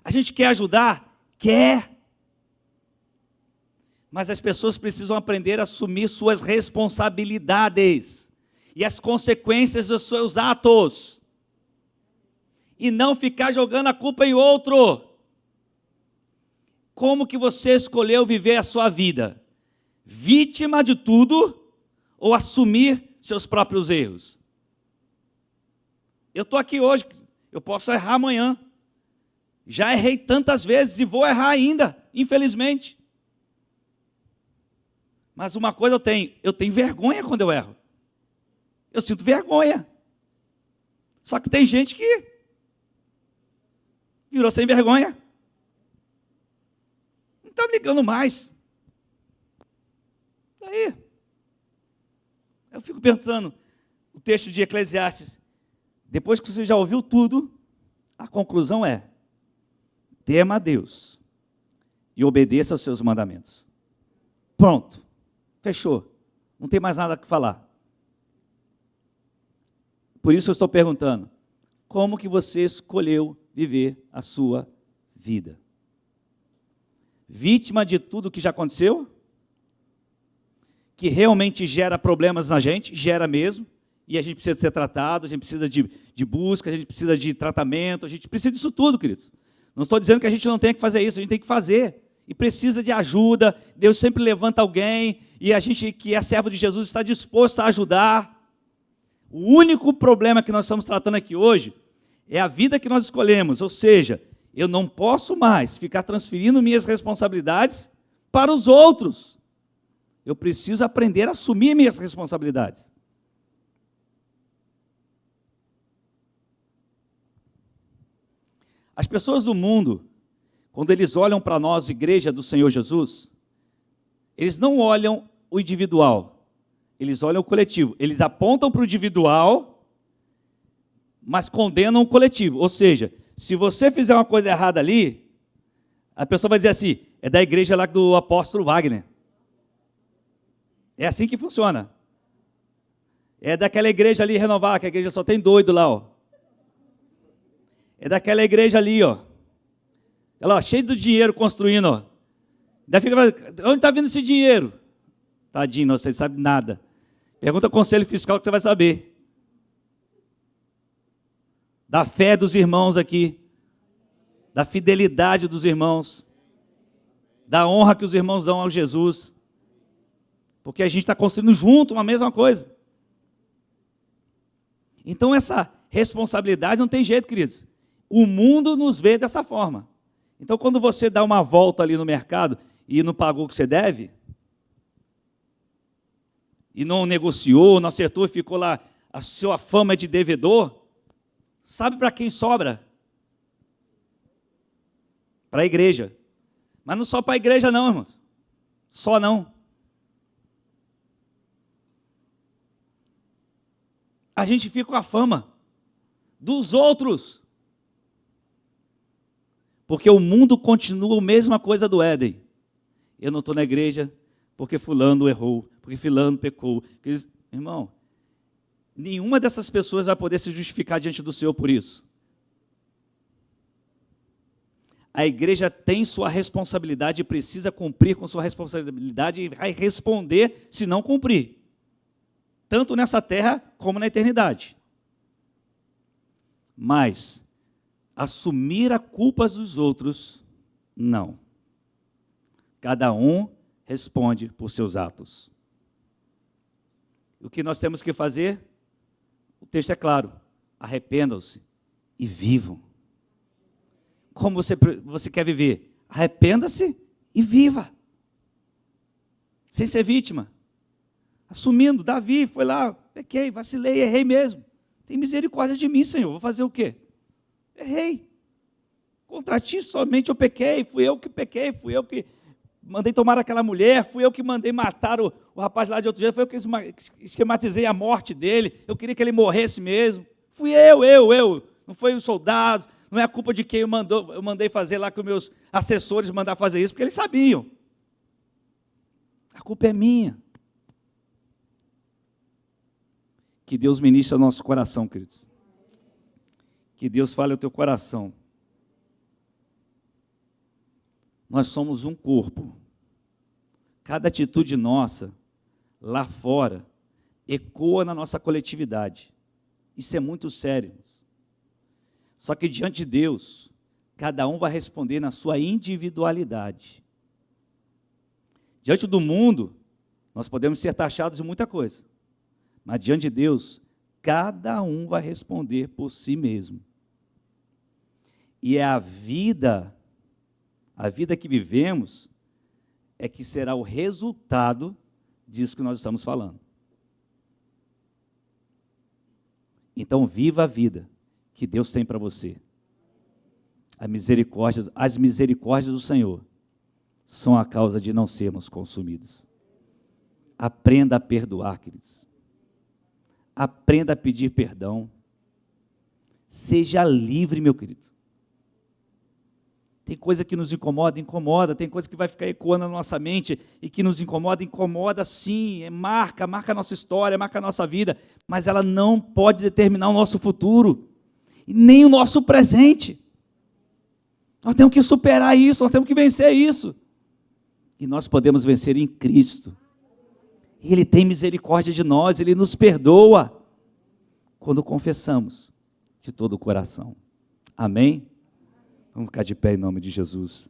A gente quer ajudar? Quer. Mas as pessoas precisam aprender a assumir suas responsabilidades e as consequências dos seus atos. E não ficar jogando a culpa em outro. Como que você escolheu viver a sua vida? Vítima de tudo ou assumir seus próprios erros? Eu estou aqui hoje, eu posso errar amanhã. Já errei tantas vezes e vou errar ainda, infelizmente. Mas uma coisa eu tenho vergonha quando eu erro. Eu sinto vergonha. Só que tem gente que virou sem vergonha. Não está me ligando mais. Daí, eu fico pensando, o texto de Eclesiastes, depois que você já ouviu tudo, a conclusão é, tema a Deus e obedeça aos seus mandamentos. Pronto, fechou. Não tem mais nada a falar. Por isso eu estou perguntando, como que você escolheu viver a sua vida? Vítima de tudo que já aconteceu? Que realmente gera problemas na gente, gera mesmo, e a gente precisa ser tratado, a gente precisa de busca, a gente precisa de tratamento, a gente precisa disso tudo, queridos. Não estou dizendo que a gente não tem que fazer isso, a gente tem que fazer, e precisa de ajuda. Deus sempre levanta alguém, e a gente que é servo de Jesus está disposto a ajudar. O único problema que nós estamos tratando aqui hoje é a vida que nós escolhemos, ou seja, eu não posso mais ficar transferindo minhas responsabilidades para os outros. Eu preciso aprender a assumir minhas responsabilidades. As pessoas do mundo, quando eles olham para nós, igreja do Senhor Jesus, eles não olham o individual, eles olham o coletivo. Eles apontam para o individual, mas condenam o coletivo. Ou seja, se você fizer uma coisa errada ali, a pessoa vai dizer assim, é da igreja lá do apóstolo Wagner. É assim que funciona. É daquela igreja ali renovar, que a igreja só tem doido lá, ó. É daquela igreja ali, ó. Ela, ó, cheia de dinheiro construindo, ó. Daí fica, onde está vindo esse dinheiro? Tadinho, você não sabe nada. Pergunta ao conselho fiscal que você vai saber. Da fé dos irmãos aqui. Da fidelidade dos irmãos. Da honra que os irmãos dão ao Jesus. Porque a gente está construindo junto uma mesma coisa. Então essa responsabilidade não tem jeito, queridos. O mundo nos vê dessa forma. Então, quando você dá uma volta ali no mercado e não pagou o que você deve, e não negociou, não acertou e ficou lá, a sua fama de devedor, sabe para quem sobra? Para a igreja. Mas não só para a igreja não, irmãos. Só não. A gente fica com a fama dos outros. Porque o mundo continua a mesma coisa do Éden. Eu não estou na igreja porque fulano errou, porque fulano pecou. Irmão, nenhuma dessas pessoas vai poder se justificar diante do Senhor por isso. A igreja tem sua responsabilidade e precisa cumprir com sua responsabilidade e vai responder se não cumprir. Tanto nessa terra como na eternidade. Mas assumir a culpa dos outros, não. Cada um responde por seus atos. O que nós temos que fazer? O texto é claro. Arrependam-se e vivam. Como você quer viver? Arrependa-se e viva. Sem ser vítima. Assumindo, Davi foi lá, pequei, vacilei, errei mesmo. Tem misericórdia de mim, Senhor. Vou fazer o quê? Errei. Contra ti somente eu pequei, fui eu que pequei, fui eu que mandei tomar aquela mulher, fui eu que mandei matar o rapaz lá de outro jeito, fui eu que esquematizei a morte dele, eu queria que ele morresse mesmo. Fui eu. Não foi os soldados, não é a culpa de quem eu mandei fazer lá, que os meus assessores mandaram fazer isso, porque eles sabiam. A culpa é minha. Que Deus ministre ao nosso coração, queridos. Que Deus fale ao teu coração. Nós somos um corpo. Cada atitude nossa, lá fora, ecoa na nossa coletividade. Isso é muito sério. Só que diante de Deus, cada um vai responder na sua individualidade. Diante do mundo, nós podemos ser taxados de muita coisa. Mas diante de Deus, cada um vai responder por si mesmo. E é a vida que vivemos, é que será o resultado disso que nós estamos falando. Então, viva a vida que Deus tem para você. As misericórdias do Senhor são a causa de não sermos consumidos. Aprenda a perdoar, queridos. Aprenda a pedir perdão. Seja livre, meu querido. Tem coisa que nos incomoda, tem coisa que vai ficar ecoando na nossa mente e que nos incomoda sim, marca a nossa história, marca a nossa vida, mas ela não pode determinar o nosso futuro, e nem o nosso presente. Nós temos que superar isso, nós temos que vencer isso. E nós podemos vencer em Cristo. Ele tem misericórdia de nós, Ele nos perdoa quando confessamos de todo o coração. Amém? Vamos ficar de pé em nome de Jesus.